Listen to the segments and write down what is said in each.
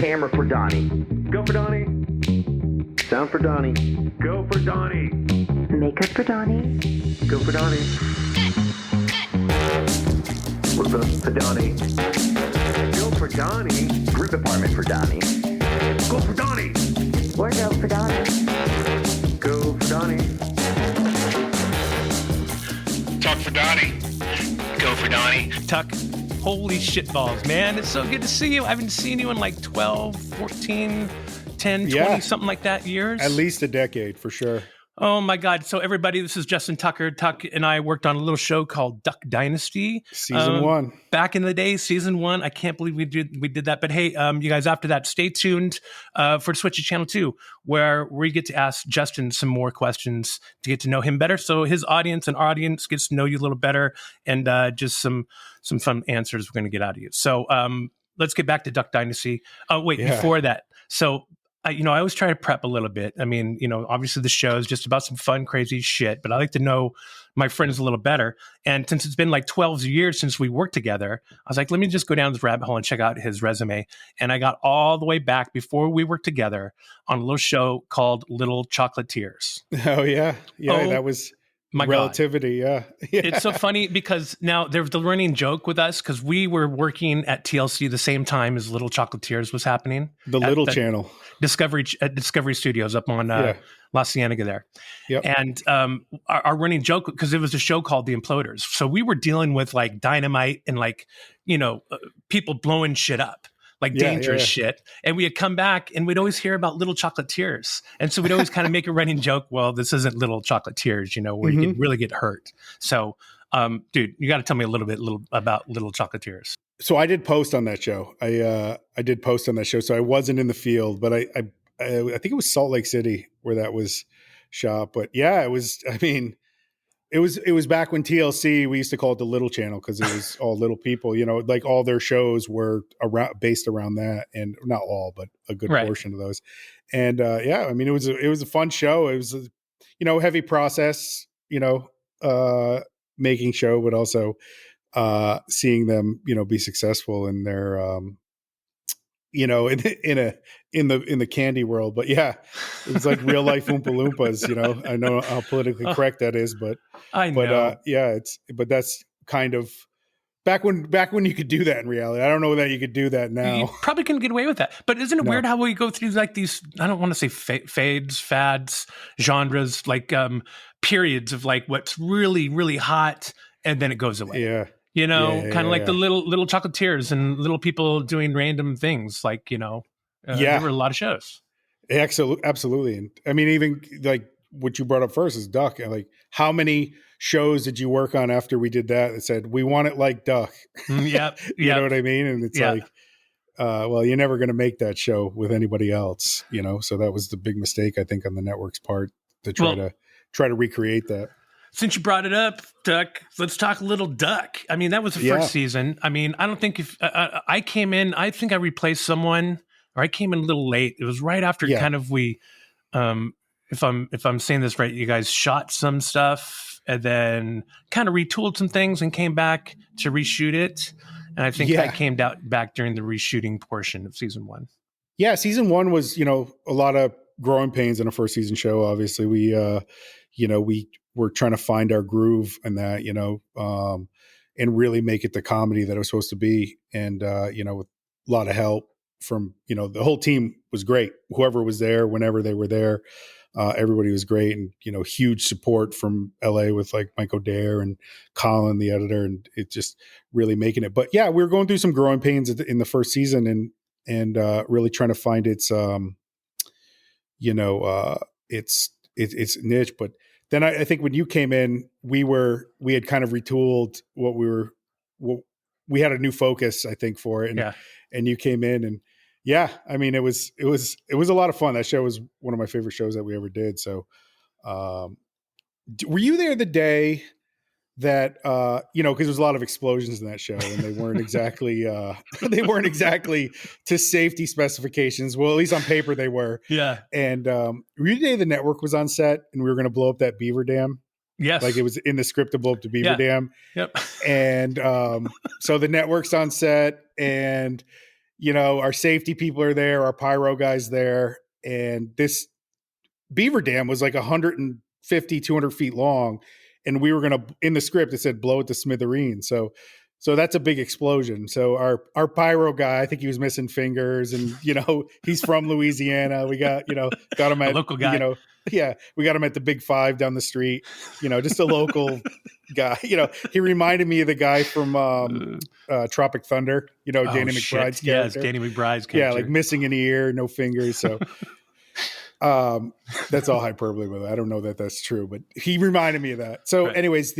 Camera for Donnie. Go for Donnie. Sound for Donnie. Go for Donnie. Makeup for Donnie. Go for Donnie. Wardrobe for Donnie. Go for Donnie. Grip department for Donnie. Go for Donnie. Wardrobe for Donnie. Go for Donnie. Talk for Donnie. Go for Donnie. Tuck, holy shit balls, man. It's so good to see you. I haven't seen you in like 12, 14, 10, 20, something like that years. At least a decade, for sure. Oh my God. So everybody, this is Justin Tucker. Tuck and I worked on a little show called Duck Dynasty. Season 1. Back in the day, season 1. I can't believe we did that. But hey, you guys, after that, stay tuned for Switch to Channel 2, where we get to ask Justin some more questions to get to know him better. So his audience gets to know you a little better, and just some fun answers we're going to get out of you. So let's get back to Duck Dynasty. Oh, wait, before that. So I always try to prep a little bit. I mean, obviously the show is just about some fun, crazy shit, but I like to know my friends a little better. And since it's been like 12 years since we worked together, I was like, let me just go down this rabbit hole and check out his resume. And I got all the way back before we worked together on a little show called Little Chocolatiers. Oh, yeah. Yeah, that was my Relativity. God. Yeah. It's so funny because now there's the running joke with us because we were working at TLC the same time as Little Chocolatiers was happening. The Little Channel. Discovery Studios up on La Cienega there. Yep. And our running joke, because it was a show called The Imploders. So we were dealing with like dynamite and like, people blowing shit up, like dangerous shit. And we had come back and we'd always hear about Little Chocolatiers. And so we'd always kind of make a running joke. Well, this isn't Little Chocolatiers, where you could really get hurt. So, dude, you got to tell me a little about Little Chocolatiers. So I did post on that show. I did post on that show. So I wasn't in the field, but I think it was Salt Lake City where that was shot. But yeah, it was. I mean, it was back when TLC, we used to call it the Little Channel because it was all little people. Like all their shows were based around that, and not all, but a good portion of those. And I mean, it was a fun show. It was heavy process, making show, but also seeing them, be successful in their, in the candy world. But yeah, it was like real life Oompa Loompas. I know how politically correct that is, but I know. But that's kind of back when you could do that in reality. I don't know that you could do that now. You probably couldn't get away with that. But isn't it weird how we go through like these, I don't want to say fades, fads, genres, like periods of like what's really, really hot and then it goes away. Yeah. Kind of like the little chocolatiers and little people doing random things. Like, there were a lot of shows. Absolutely. And I mean, even like what you brought up first is Duck. Like, how many shows did you work on after we did that said, we want it like Duck? Yep. You know what I mean? And it's like, well, you're never going to make that show with anybody else, so that was the big mistake, I think, on the network's part to try to recreate that. Since you brought it up, Duck, let's talk a little Duck. I mean, that was the first season. I mean, I don't think if I came in, I think I replaced someone, or I came in a little late. It was right after kind of we, if I'm saying this right, you guys shot some stuff and then kind of retooled some things and came back to reshoot it. And I think that came back during the reshooting portion of season 1. Yeah, season 1 was, a lot of growing pains in a first season show. Obviously, we were trying to find our groove and that, and really make it the comedy that it was supposed to be. And, with a lot of help from, the whole team was great. Whoever was there, whenever they were there, everybody was great. And, huge support from LA with like Mike O'Dare and Colin, the editor, and it just really making it. But yeah, we were going through some growing pains in the first season and really trying to find its niche. But then I think when you came in, we had kind of retooled we had a new focus, I think, for it. And you came in and I mean, it was a lot of fun. That show was one of my favorite shows that we ever did. So, were you there the day that, cause there's a lot of explosions in that show and they weren't exactly, to safety specifications. Well, at least on paper they were. Yeah. And, were you the day the network was on set and we were going to blow up that beaver dam? Yes. Like it was in the script to blow up the beaver dam. Yep. And, so the network's on set and, our safety people are there, our pyro guys there, and this beaver dam was like 150, 200 feet long, and we were going to, in the script, it said blow it to smithereens. So that's a big explosion. So our pyro guy, I think he was missing fingers, and he's from Louisiana. We got him at local guy. We got him at the Big Five down the street. Just a local guy. He reminded me of the guy from Tropic Thunder. Danny McBride's character. Yes, Danny McBride's character. Yeah, like missing an ear, no fingers. So that's all hyperbole, but I don't know that that's true. But he reminded me of that. So, anyways,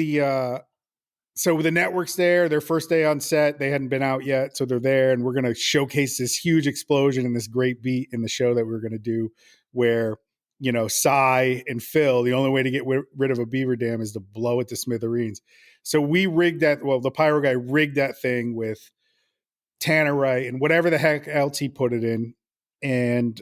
So the network's there, their first day on set, they hadn't been out yet. So they're there, and we're going to showcase this huge explosion and this great beat in the show that we're going to do where, Cy and Phil, the only way to get rid of a beaver dam is to blow it to smithereens. So we rigged that. Well, the pyro guy rigged that thing with tannerite and whatever the heck else he put it in, and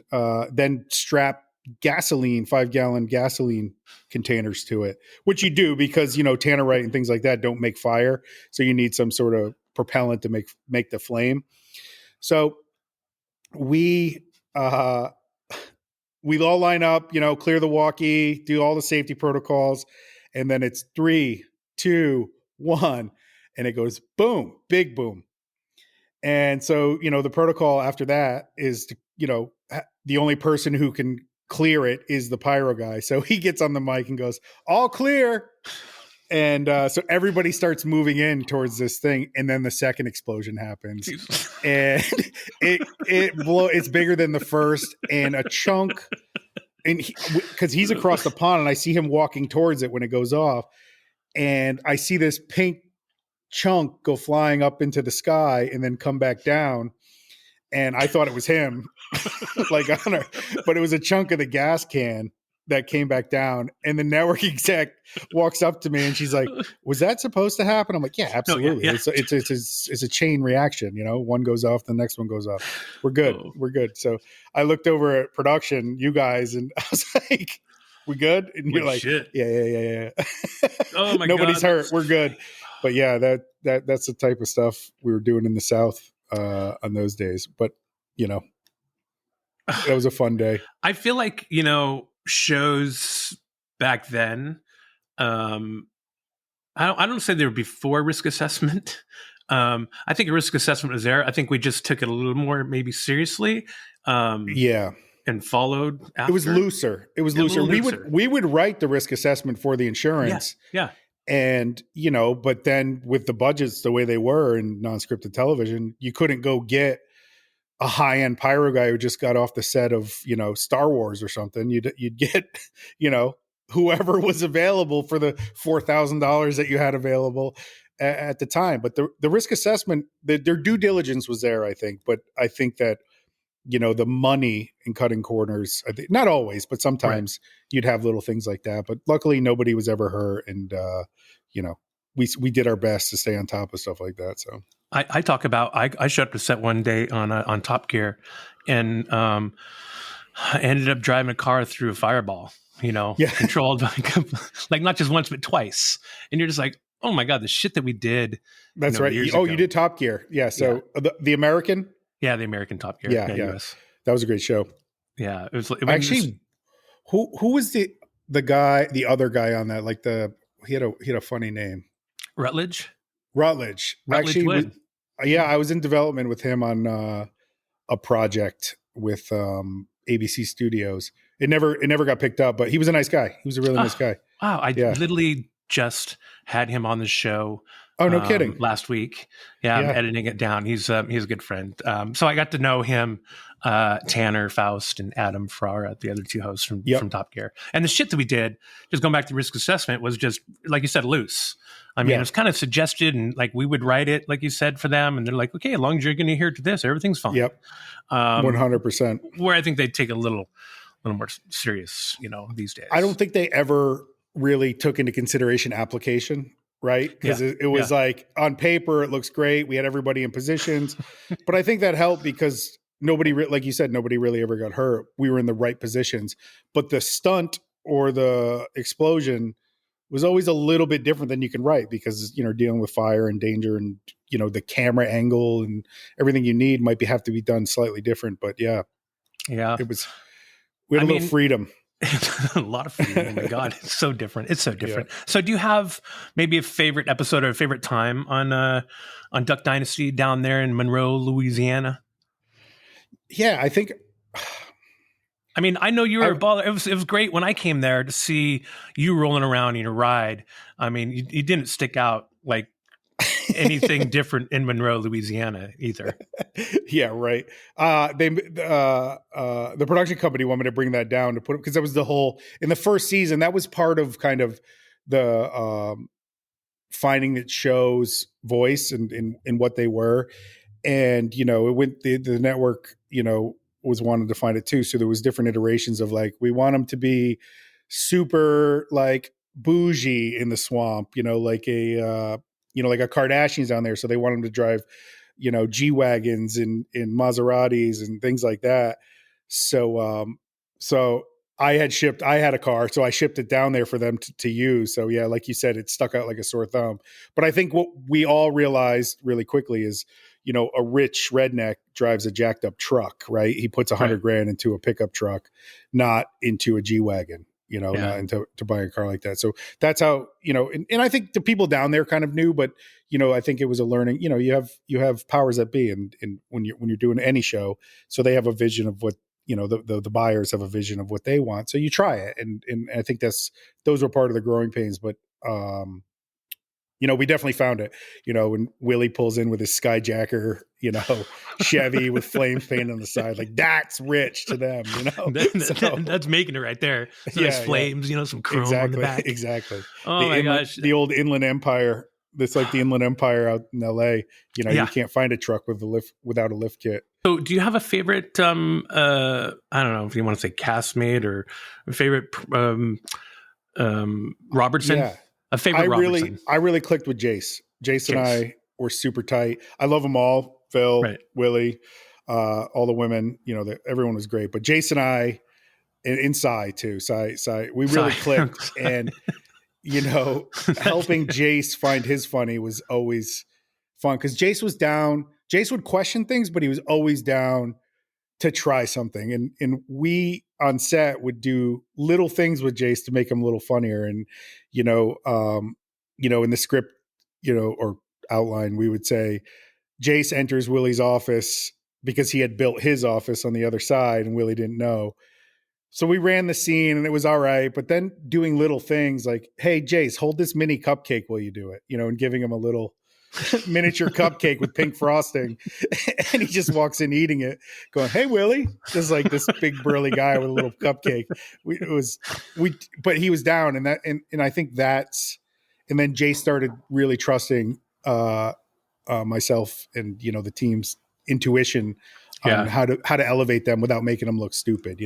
then strapped gasoline, 5-gallon gasoline containers to it, which you do because tannerite and things like that don't make fire, so you need some sort of propellant to make the flame. So we all line up, clear the walkie, do all the safety protocols, and then it's 3, 2, 1, and it goes boom, big boom. And so the protocol after that is to the only person who can clear it is the pyro guy. So he gets on the mic and goes, all clear. And so everybody starts moving in towards this thing. And then the second explosion happens. And it's bigger than the first. And a chunk, and because he's across the pond and I see him walking towards it when it goes off. And I see this pink chunk go flying up into the sky and then come back down. And I thought it was him, but it was a chunk of the gas can that came back down. And the network exec walks up to me and she's like, "Was that supposed to happen?" I'm like, "Yeah, absolutely. No, yeah. It's a chain reaction. One goes off, the next one goes off. We're good. Oh. We're good." So I looked over at production, you guys, and I was like, "We good?" And you're like, shit. Yeah. Oh my Nobody's God. hurt. We're good. But yeah, that's the type of stuff we were doing in the South on those days. But that was a fun day. I feel like shows back then, I don't say they were before risk assessment. I think a risk assessment was there. I think we just took it a little more maybe seriously, and followed after. It was looser. We would write the risk assessment for the insurance. Yeah. And, but then with the budgets the way they were in non-scripted television, you couldn't go get a high-end pyro guy who just got off the set of, Star Wars or something. You'd get, whoever was available for the $4,000 that you had available at the time. But the risk assessment, their due diligence was there, I think. But I think that, the money in cutting corners, I think, not always, but sometimes you'd have little things like that. But luckily nobody was ever hurt. And, we did our best to stay on top of stuff like that. So I talk about, I showed up to set one day on Top Gear and I ended up driving a car through a fireball, controlled like not just once, but twice. And you're just like, oh my God, the shit that we did. That's right. Years ago. You did Top Gear. Yeah. So the American. Yeah, the American Top Gear. Yeah. US. That was a great show. Yeah, it Actually, who was the other guy on that? Like he had a funny name. Rutledge. Actually, Wood. I was in development with him on a project with ABC Studios. It never got picked up, but he was a nice guy. He was a really nice guy. Wow, I literally just had him on the show. Oh, no kidding! Last week, I'm editing it down. He's a good friend. So I got to know him, Tanner Faust and Adam Ferrara, the other two hosts from Top Gear. And the shit that we did, just going back to risk assessment, was just like you said, loose. I mean, it was kind of suggested, and like we would write it, like you said, for them, and they're like, okay, as long as you're going to adhere to this, everything's fine. Yep, 100%. Where I think they take a little more serious, these days. I don't think they ever really took into consideration application. Right. Because it was like on paper, it looks great. We had everybody in positions, but I think that helped because nobody, like you said, nobody really ever got hurt. We were in the right positions, but the stunt or the explosion was always a little bit different than you can write because, dealing with fire and danger and, the camera angle and everything you need might have to be done slightly different. But yeah, we had a little freedom. A lot of freedom. Oh my God. It's so different. It's so different. Yeah. So do you have maybe a favorite episode or a favorite time on Duck Dynasty down there in Monroe, Louisiana? Yeah, I think, I know you were a baller. It was great when I came there to see you rolling around in your ride. You didn't stick out like anything different in Monroe, Louisiana either. Yeah, right. The production company wanted me to bring that down to put it, because that was in the first season, that was part of kind of the finding that show's voice and what they were. And, it went, the network, was wanting to find it too. So there was different iterations of like, we want them to be super like bougie in the swamp, like a Kardashians down there. So they want them to drive, G-Wagons and Maseratis and things like that. So I had a car, so I shipped it down there for them to use. So yeah, like you said, it stuck out like a sore thumb. But I think what we all realized really quickly is, a rich redneck drives a jacked up truck, right? He puts $100,000 into a pickup truck, not into a G-Wagon, not into buying a car like that. So that's how, and I think the people down there kind of knew, but, I think it was a learning, you have powers that be. And when you're doing any show, so they have a vision of what, the buyers have a vision of what they want. So you try it. And I think those were part of the growing pains, but, we definitely found it, when Willie pulls in with his Skyjacker, Chevy with flames painted on the side, like that's rich to them, That's making it right there. So there's flames, some chrome on the back. Exactly. Oh my gosh. The old Inland Empire. That's like the Inland Empire out in LA. You can't find a truck without a lift kit. So do you have a favorite, I don't know if you want to say castmate or a favorite, Robertson? Yeah. A favorite Robertson. I really clicked with Jace. Jace and I were super tight. I love them all. Phil, Willie, all the women, everyone was great. But Jace and I, and Cy too. Cy, we really clicked. And, helping Jace find his funny was always fun. Because Jace was down. Jace would question things, but he was always down to try something. And we on set would do little things with Jace to make him a little funnier. And, in the script, or outline, we would say Jace enters Willie's office because he had built his office on the other side and Willie didn't know. So we ran the scene and it was all right. But then doing little things like, hey, Jace, hold this mini cupcake while you do it, and giving him a little miniature cupcake with pink frosting. And he just walks in eating it going, hey, Willie, just like this big burly guy with a little cupcake. But he was down. And I think and then Jay started really trusting myself and, the team's intuition on how to elevate them without making them look stupid,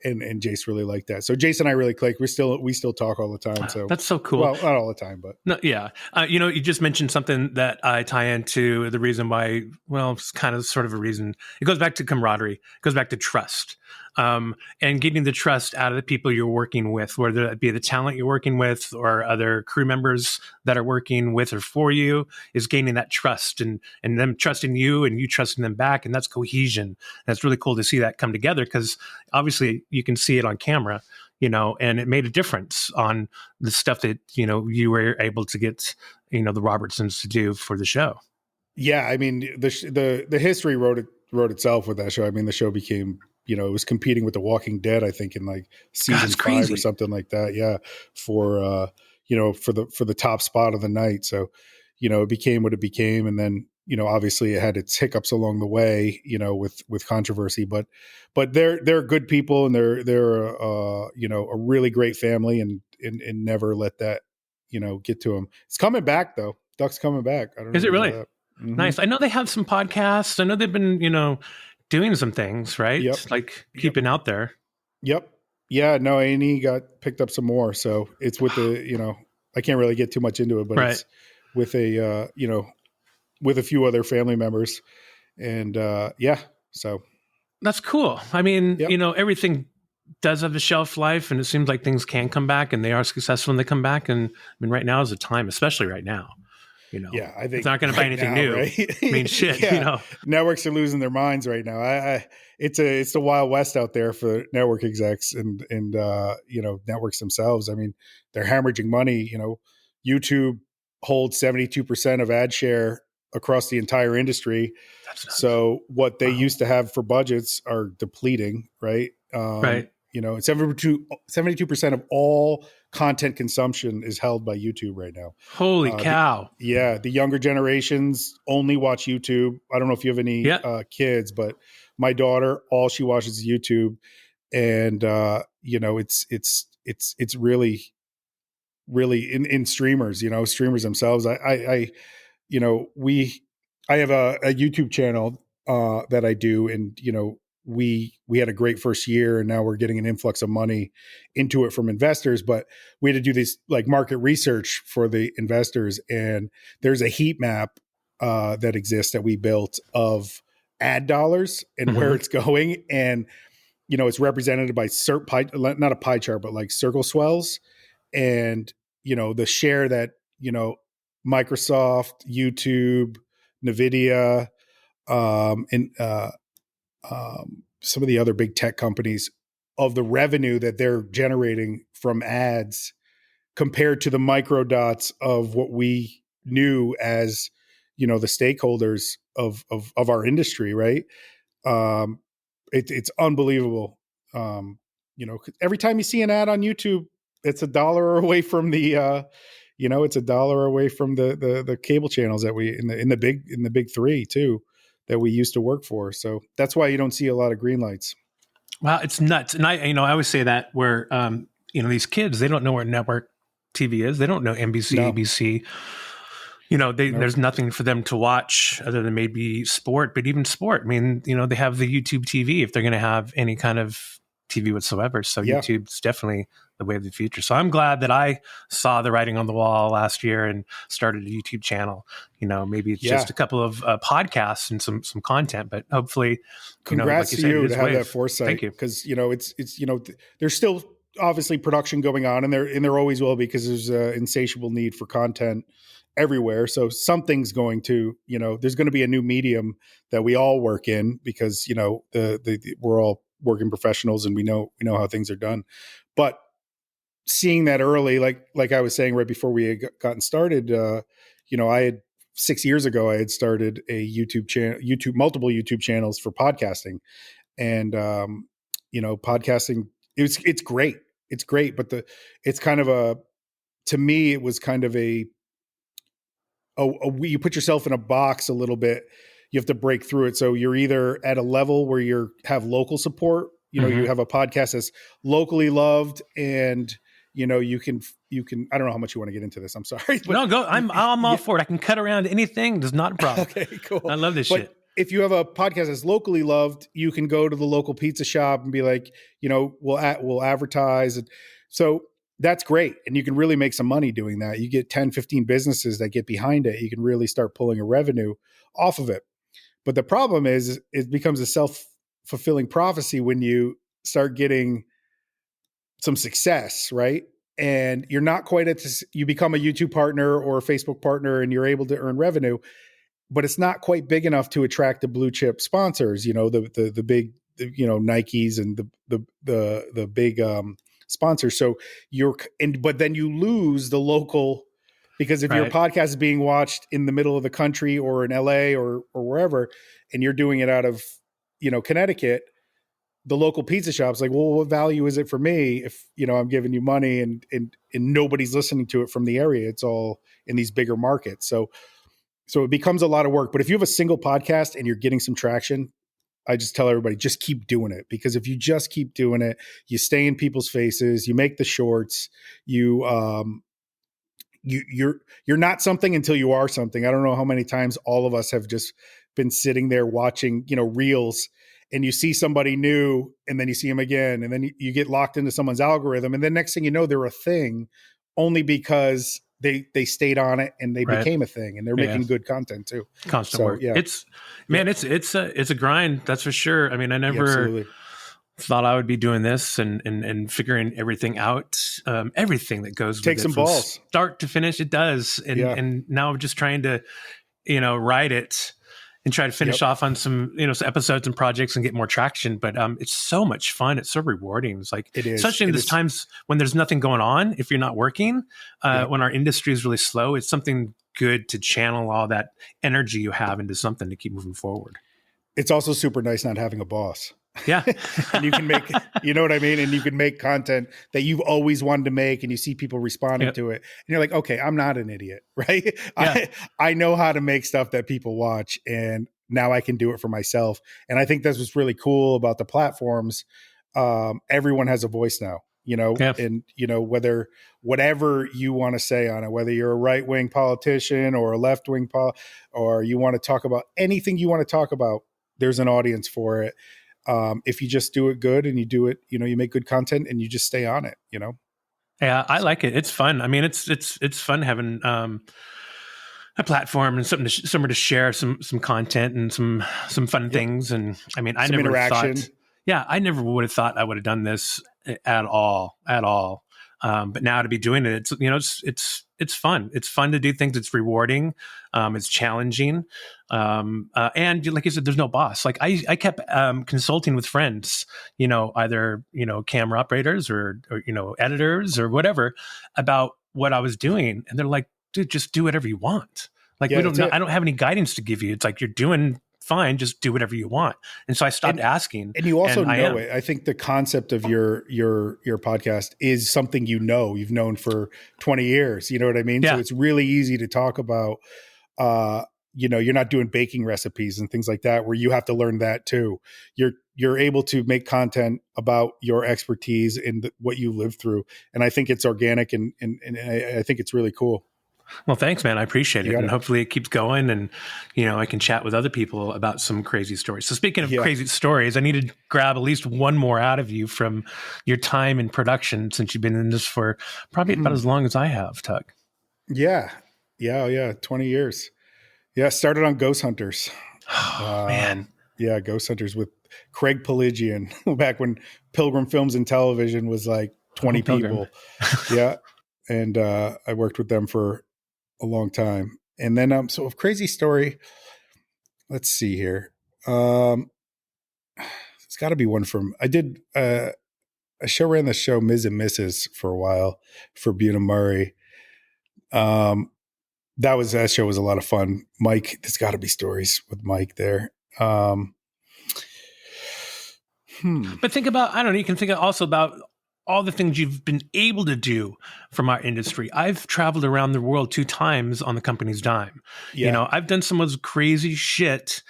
and Jace really liked that. So Jace and I really click. We still talk all the time. So that's so cool. Well, not all the time, but no, yeah. You just mentioned something that I tie into the reason why. Well, it's kind of sort of a reason. It goes back to camaraderie. It goes back to trust, and getting the trust out of the people you're working with, whether that be the talent you're working with or other crew members that are working with or for you, is gaining that trust and them trusting you and you trusting them back, and that's cohesion. And it's really cool to see that come together because obviously you can see it on camera, and it made a difference on the stuff that, you were able to get, the Robertsons to do for the show. Yeah. I mean, the history wrote itself with that show. I mean, the show became, it was competing with The Walking Dead, I think in like season 5 or something like that. Yeah. For, for the top spot of the night. So, it became what it became. And then, obviously it had its hiccups along the way, with controversy, but they're good people and they're a really great family and never let that, get to them. It's coming back though. Duck's coming back. I don't know. Is it really? Mm-hmm. Nice. I know they have some podcasts. I know they've been, doing some things, right? Yep. Like keeping out there. Yep. Yeah. No, A&E got picked up some more. So it's with the, I can't really get too much into it, but it's with with a few other family members and so that's cool. I mean, everything does have a shelf life, and it seems like things can come back, and they are successful when they come back. And I mean, right now is the time, especially right now. Yeah, I think it's not going to buy anything now, new. Right? I mean, shit. Networks are losing their minds right now. It's the Wild West out there for network execs and networks themselves. I mean, they're hemorrhaging money. YouTube holds 72% of ad share across the entire industry. So what they used to have for budgets are depleting, right? Right. 72% of all content consumption is held by YouTube right now. Holy cow. The younger generations only watch YouTube. I don't know if you have any kids, but my daughter, all she watches is YouTube. And, it's really, really in streamers, streamers themselves. I have a YouTube channel that I do, and, we had a great first year, and now we're getting an influx of money into it from investors, but we had to do this like market research for the investors. And there's a heat map that exists that we built of ad dollars and where it's going. And, it's represented by not a pie chart, but like circle swells. And, the share that, Microsoft, YouTube, NVIDIA, and, some of the other big tech companies of the revenue that they're generating from ads compared to the micro dots of what we knew as, the stakeholders of our industry. Right. It's unbelievable. Every time you see an ad on YouTube, it's $1 away from the, it's $1 away from the cable channels that we in the big three too, that we used to work for. So that's why you don't see a lot of green lights. Wow, it's nuts. And I always say that where, these kids, they don't know where network TV is. They don't know NBC, ABC. There's nothing for them to watch other than maybe sport, but even sport. I mean, they have the YouTube TV if they're going to have any kind of TV whatsoever. So YouTube's definitely the way of the future. So I'm glad that I saw the writing on the wall last year and started a YouTube channel. Maybe it's just a couple of podcasts and some content, but hopefully, congrats like to you to have wave. that foresight. Thank you. Because it's there's still obviously production going on, and there always will be, because there's an insatiable need for content everywhere. So something's going to, there's going to be a new medium that we all work in, because we're all working professionals and we know how things are done. But seeing that early, like I was saying right before we had gotten started, I had 6 years ago, I had started a YouTube channel, multiple YouTube channels for podcasting. And, podcasting, it's great. It's great. But it's kind of to me, it was kind of you put yourself in a box a little bit. You have to break through it. So you're either at a level where you have local support, you have a podcast that's locally loved, and, you can, I don't know how much you want to get into this. I'm sorry. But no, go. I'm all for it. I can cut around anything. There's not a problem. Okay, cool. I love this shit. If you have a podcast that's locally loved, you can go to the local pizza shop and be like, we'll advertise. And so that's great. And you can really make some money doing that. You get 10, 15 businesses that get behind it. You can really start pulling a revenue off of it. But the problem is it becomes a self-fulfilling prophecy when you start getting some success, right? And you're not quite at this, you become a YouTube partner or a Facebook partner, and you're able to earn revenue, but it's not quite big enough to attract the blue chip sponsors, the big, Nikes and the big sponsors. So but then you lose the local, because if your podcast is being watched in the middle of the country or in LA or wherever, and you're doing it out of, Connecticut, the local pizza shop's like, well, what value is it for me if, I'm giving you money and nobody's listening to it from the area? It's all in these bigger markets. So it becomes a lot of work. But if you have a single podcast and you're getting some traction, I just tell everybody, just keep doing it. Because if you just keep doing it, you stay in people's faces, you make the shorts, you're not something until you are something. I don't know how many times all of us have just been sitting there watching, reels, and you see somebody new, and then you see them again, and then you get locked into someone's algorithm, and then next thing you know, they're a thing only because they stayed on it and they became a thing, and they're making good content too. Constant work. Yeah. It's a grind. That's for sure. I mean, I never thought I would be doing this and figuring everything out, everything that goes Take with some it from balls. start to finish. It does. And now I'm just trying to, write it and try to finish off on some, some episodes and projects and get more traction. But it's so much fun. It's so rewarding. It's like, It is. especially in these times when there's nothing going on, if you're not working, when our industry is really slow, it's something good to channel all that energy you have into something to keep moving forward. It's also super nice not having a boss. Yeah. And you can make, you know what I mean? And you can make content that you've always wanted to make, and you see people responding to it. And you're like, okay, I'm not an idiot, right? Yeah. I know how to make stuff that people watch, and now I can do it for myself. And I think that's what's really cool about the platforms. Everyone has a voice now, and, whatever you want to say on it, whether you're a right-wing politician or a left-wing or you want to talk about anything you want to talk about, there's an audience for it. If you just do it good and you do it, you make good content and you just stay on it, Yeah, I like it. It's fun. I mean, it's fun having a platform and somewhere to share some content and some fun things. And I mean, I some never interaction. I never would have thought I would have done this at all. But now to be doing it, it's fun. It's fun to do things. It's rewarding. It's challenging. And like you said, there's no boss. Like I kept consulting with friends, either, camera operators or editors or whatever about what I was doing. And they're like, dude, just do whatever you want. Like, we don't know. I don't have any guidance to give you. It's like, you're doing fine, just do whatever you want. And so I stopped asking. And you also know it. I think the concept of your podcast is something you've known for 20 years. You know what I mean? Yeah. So it's really easy to talk about, you're not doing baking recipes and things like that where you have to learn that too. You're able to make content about your expertise and what you lived through. And I think it's organic and I think it's really cool. Well, thanks, man. I appreciate it. And hopefully it keeps going and, I can chat with other people about some crazy stories. So speaking of crazy stories, I need to grab at least one more out of you from your time in production, since you've been in this for probably about as long as I have, Tuck. Yeah. 20 years. Yeah. Started on Ghost Hunters. Oh, man. Yeah. Ghost Hunters with Craig Pelagian back when Pilgrim Films and Television was like 20 people. Yeah. And I worked with them for a long time. And then so a crazy story. Let's see here. It's got to be one from, I did a show, ran the show Ms. and Mrs. for a while for Buena Murray. That show was a lot of fun. Mike, there's got to be stories with Mike there. But think about, I don't know, you can think also about all the things you've been able to do from our industry. I've traveled around the world 2 times on the company's dime. Yeah. I've done some of those crazy shit,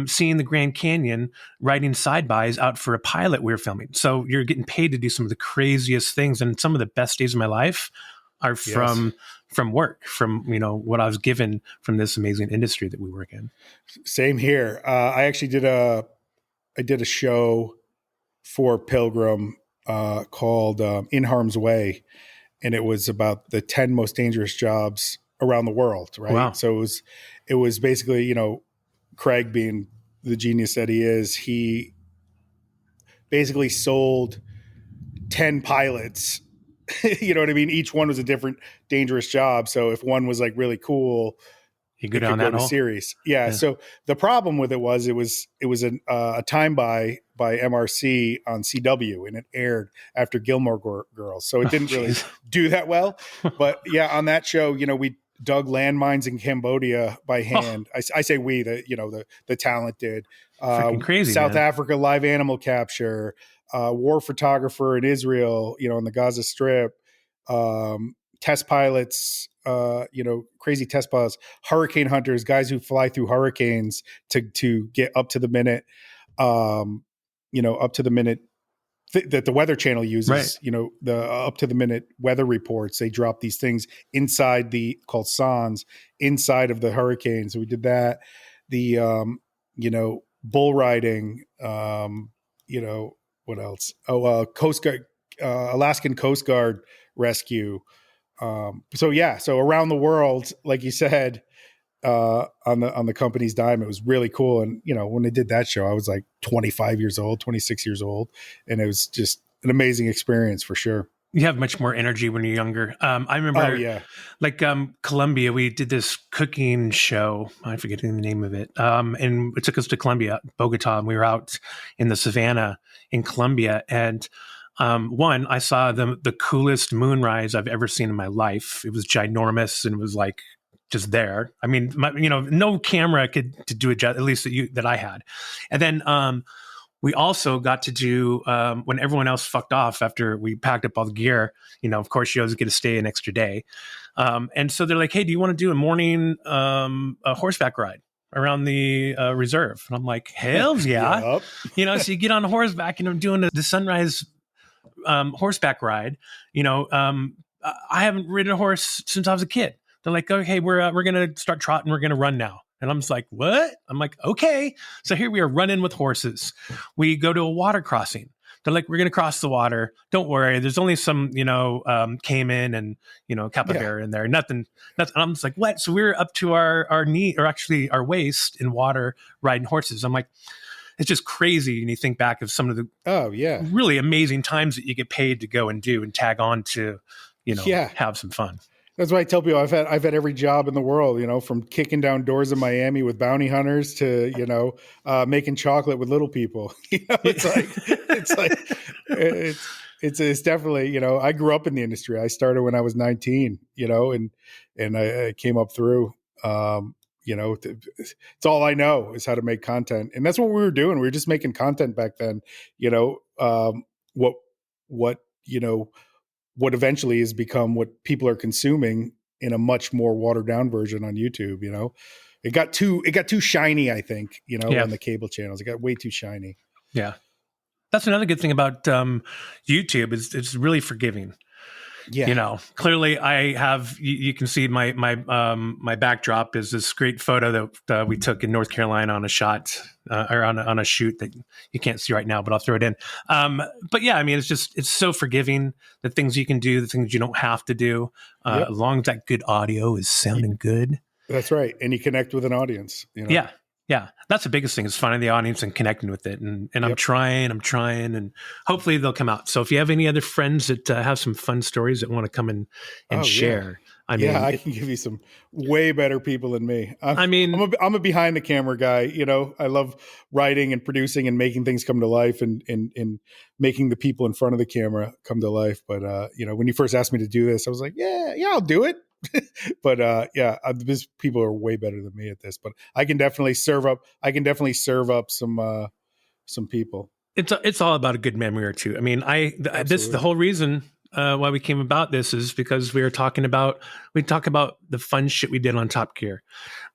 seeing the Grand Canyon, writing side-bys out for a pilot we were filming. So you're getting paid to do some of the craziest things. And some of the best days of my life are from work, from, what I was given from this amazing industry that we work in. Same here. I actually did a show for Pilgrim called In Harm's Way, and it was about the 10 most dangerous jobs around the world, right? Wow. So it was basically, Craig, being the genius that he is, he basically sold 10 pilots. You know what I mean? Each one was a different dangerous job. So if one was like really cool, you go down that whole series. Yeah. So the problem with it was a time by MRC on CW, and it aired after Gilmore Girls. So it didn't really do that well. But yeah, on that show, we dug landmines in Cambodia by hand. I say we, the talent did. Freaking crazy. South Africa live animal capture, war photographer in Israel, in the Gaza Strip, test pilots, crazy test pilots, hurricane hunters, guys who fly through hurricanes to get up to the minute, that the Weather Channel uses, right. The up to the minute weather reports. They drop these things inside called SONs inside of the hurricane. So we did that. The, bull riding, what else? Coast Guard, Alaskan Coast Guard rescue. So around the world, like you said, on the company's dime. It was really cool. And, you know, when they did that show, I was like 25 years old, 26 years old. And it was just an amazing experience for sure. You have much more energy when you're younger. I remember, like Colombia, we did this cooking show. I'm forgetting the name of it. And it took us to Colombia, Bogota, and we were out in the savannah in Colombia. And one, I saw the coolest moonrise I've ever seen in my life. It was ginormous, and it was like just there. I mean, no camera could do it, at least that I had. And then we also got to do, when everyone else fucked off after we packed up all the gear, you know, of course, you always get to stay an extra day. And so they're like, hey, do you want to do a morning a horseback ride around the reserve? And I'm like, hells yeah. Yep. You know, so you get on a horseback, and I'm doing the sunrise horseback ride. You know, I haven't ridden a horse since I was a kid. They're like, okay, we're going to start trotting. We're going to run now. And I'm just like, what? I'm like, okay. So here we are running with horses. We go to a water crossing. They're like, we're going to cross the water. Don't worry. There's only some, caiman and, capybara in there. Nothing. And I'm just like, what? So we're up to our knee, or actually our waist in water riding horses. I'm like, it's just crazy. And you think back of some of the really amazing times that you get paid to go and do and tag on to, have some fun. That's why I tell people I've had every job in the world, from kicking down doors in Miami with bounty hunters to, making chocolate with little people. It's definitely, I grew up in the industry. I started when I was 19, and I came up through, it's all I know is how to make content. And that's what we were doing. We were just making content back then, what eventually has become what people are consuming in a much more watered down version on YouTube. It got too shiny, I think, on the cable channels. It got way too shiny. Yeah. That's another good thing about YouTube is it's really forgiving. Yeah. Clearly I have, you can see my backdrop is this great photo that we took in North Carolina on a shot or on a shoot that you can't see right now, but I'll throw it in. But yeah, I mean, it's so forgiving, the things you can do, the things you don't have to do, as long as that good audio is sounding good. That's right. And you connect with an audience, Yeah. Yeah, that's the biggest thing, is finding the audience and connecting with it. And I'm trying, and hopefully they'll come out. So if you have any other friends that have some fun stories that want to come in and share, I can give you some way better people than me. I'm a behind the camera guy. I love writing and producing and making things come to life and making the people in front of the camera come to life. But when you first asked me to do this, I was like, yeah, I'll do it. But these people are way better than me at this, but I can definitely serve up some people. It's all about a good memory or two. I mean, the whole reason why we came about this is because we talk about the fun shit we did on Top Gear.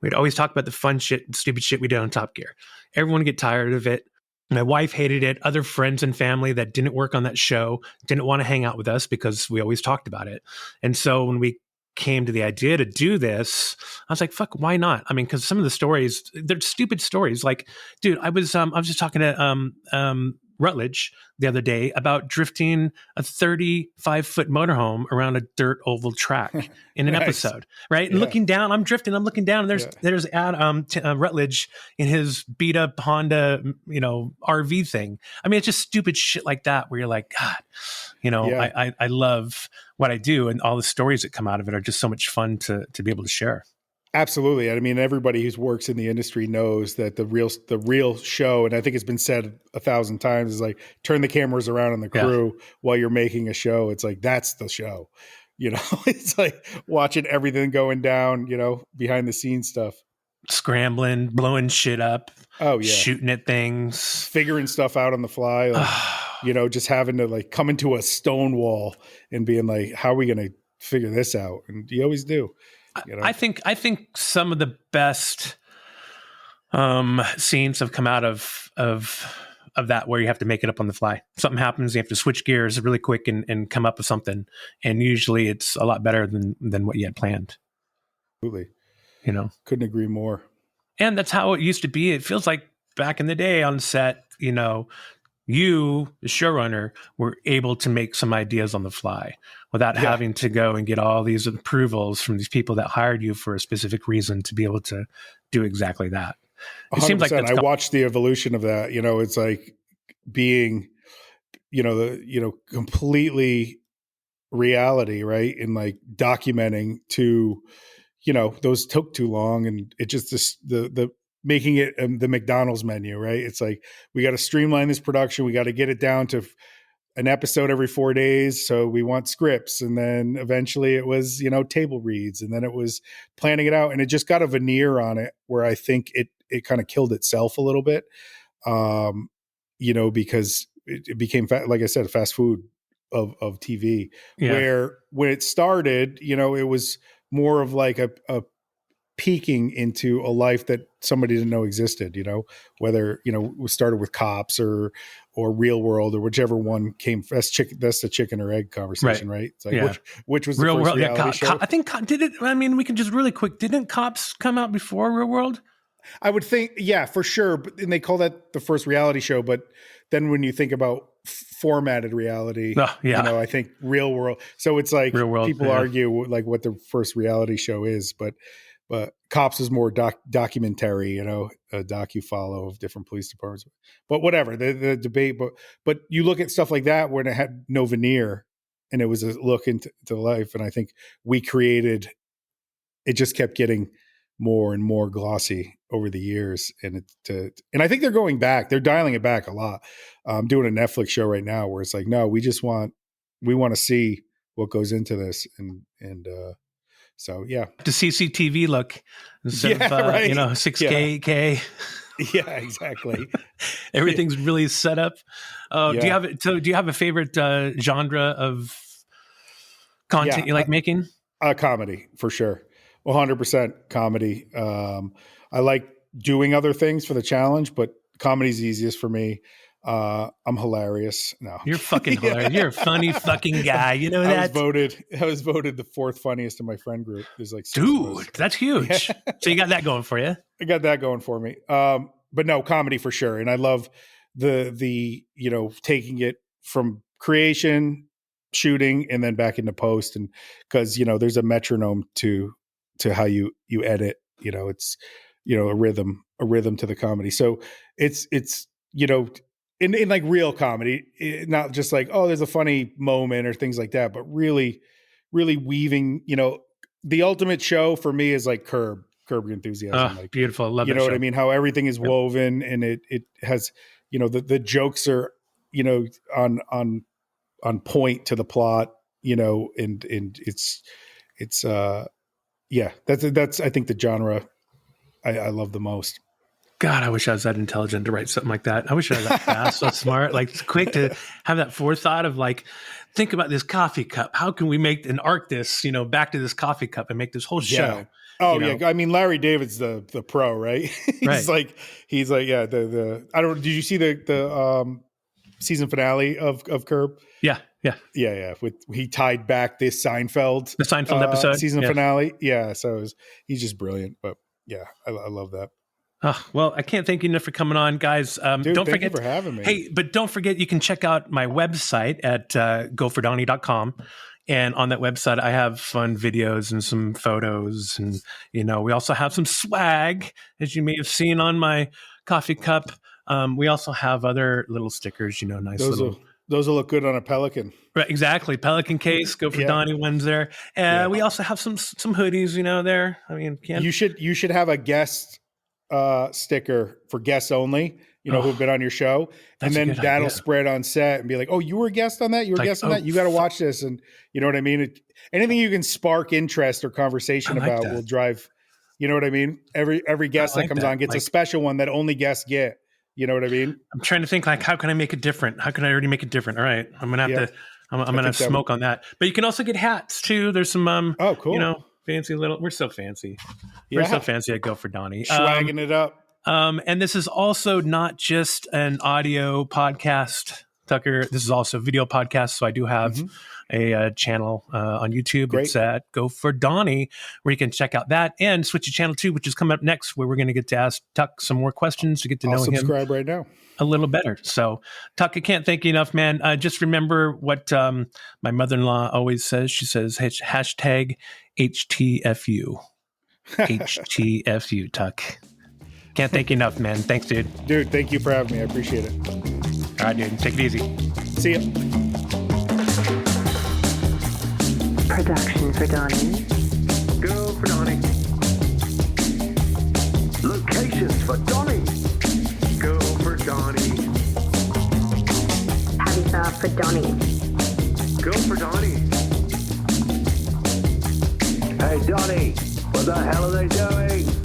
We'd always talk about the fun shit and stupid shit we did on Top Gear. Everyone would get tired of it. My wife hated it. Other friends and family that didn't work on that show didn't want to hang out with us because we always talked about it. And so when we came to the idea to do this, I was like, fuck, why not? I mean, because some of the stories, they're stupid stories. Like, dude, I was just talking to Rutledge the other day about drifting a 35-foot motorhome around a dirt oval track in an episode, right? And looking down, I'm looking down, and there's Rutledge in his beat up Honda, RV thing. I mean, it's just stupid shit like that where you're like, God, I love what I do, and all the stories that come out of it are just so much fun to be able to share. Absolutely. I mean, everybody who works in the industry knows that the real show, and I think it's been said 1,000 times, is like, turn the cameras around on the crew while you're making a show. It's like, that's the show. It's like watching everything going down, behind the scenes stuff. Scrambling, blowing shit up. Oh yeah. Shooting at things. Figuring stuff out on the fly. Like, just having to like come into a stone wall and being like, how are we going to figure this out? And you always do. I think some of the best scenes have come out of that, where you have to make it up on the fly. Something happens, you have to switch gears really quick and come up with something. And usually it's a lot better than what you had planned. Absolutely. Couldn't agree more. And that's how it used to be. It feels like back in the day on set, you, the showrunner, were able to make some ideas on the fly without having to go and get all these approvals from these people that hired you for a specific reason to be able to do exactly that. It 100%. seems like I watched the evolution of that. It's like being, completely reality, right? And like documenting to, those took too long, and it just the making it the McDonald's menu, right? It's like, we got to streamline this production. We got to get it down to an episode every 4 days. So we want scripts. And then eventually it was, table reads, and then it was planning it out, and it just got a veneer on it where I think it kind of killed itself a little bit. Because it became, like I said, fast food of TV, where when it started, it was more of like a peeking into a life that somebody didn't know existed, whether, we started with Cops or Real World or whichever one came. That's the chicken or egg conversation, right? It's like, which was the Real first World. reality show? I think, we can just really quick, didn't Cops come out before Real World? I would think, yeah, for sure. And they call that the first reality show. But then when you think about formatted reality, I think Real World. So it's like people argue like what the first reality show is, but Cops is more documentary, a docu-follow of different police departments. But whatever, the debate. But you look at stuff like that when it had no veneer and it was a look into life. And I think we created, it just kept getting more and more glossy over the years. And I think they're going back. They're dialing it back a lot. I'm doing a Netflix show right now where it's like, no, we want to see what goes into this. So yeah, the CCTV look instead of 6K, 8K. Yeah, exactly. Everything's really set up. Do you have a favorite genre of content you like making? Comedy for sure. 100% comedy. I like doing other things for the challenge, but comedy's easiest for me. I'm hilarious. No, you're fucking hilarious. You're a funny fucking guy. You know that? I was voted the fourth funniest in my friend group. There's like, dude, that's huge. So you got that going for you. I got that going for me. But no, comedy for sure. And I love the taking it from creation, shooting, and then back into post. And cause there's a metronome to how you edit, it's, a rhythm to the comedy. So it's, in like real comedy, not just like, oh, there's a funny moment or things like that, but really, really weaving, the ultimate show for me is like Curb Your Enthusiasm. Like, beautiful. Love you that know show. what I mean? How everything is woven and it has, the jokes are, on point to the plot, and it's that's I think the genre I love the most. God, I wish I was that intelligent to write something like that. I wish I was that fast, so smart, like quick to have that forethought of like, think about this coffee cup. How can we make and arc this, back to this coffee cup and make this whole show? Yeah. Oh yeah. I mean, Larry David's the pro, right? He's like, yeah, I don't, did you see the season finale of Curb? Yeah. He tied back this Seinfeld episode season finale. Yeah. So he's just brilliant, but yeah, I love that. Well, I can't thank you enough for coming on, guys. Dude, don't thank forget you for having me. Hey, but don't forget, you can check out my website at gofordonnie.com. And on that website, I have fun videos and some photos. And, we also have some swag, as you may have seen on my coffee cup. We also have other little stickers, nice Those will look good on a Pelican. Right, exactly. Pelican case, Go for Donnie ones there. We also have some hoodies, there. I mean, you should have a guest sticker for guests only, who've been on your show, and then that'll spread on set and be like, oh, you were a guest on that? You were a guest on that? You got to watch this. And you know what I mean? Anything you can spark interest or conversation about will drive, you know what I mean? Every guest that comes on gets a special one that only guests get. You know what I mean? I'm trying to think how can I make it different? How can I already make it different? All right. I'm going to have to, I'm going to have smoke on that. But you can also get hats too. There's some, oh, cool. Fancy little, we're so fancy. We're so fancy at Go for Donnie. Swagging it up. And this is also not just an audio podcast Tucker. This is also a video podcast, so I do have a channel on YouTube. Great. It's at Go for Donnie, where you can check out that, and Switch Channel 2, which is coming up next, where we're going to get to ask Tuck some more questions to get to I'll know him subscribe right now. a little better. So, Tuck, I can't thank you enough, man. Just remember what my mother-in-law always says. She says, hashtag HTFU. HTFU, Tuck. Can't thank you enough, man. Thanks, dude. Dude, thank you for having me. I appreciate it. All right, dude. Take it easy. See ya. Production for Donnie. Go for Donnie. Locations for Donnie. Go for Donnie. Habitat for Donnie. Go for Donnie. Hey, Donnie, what the hell are they doing?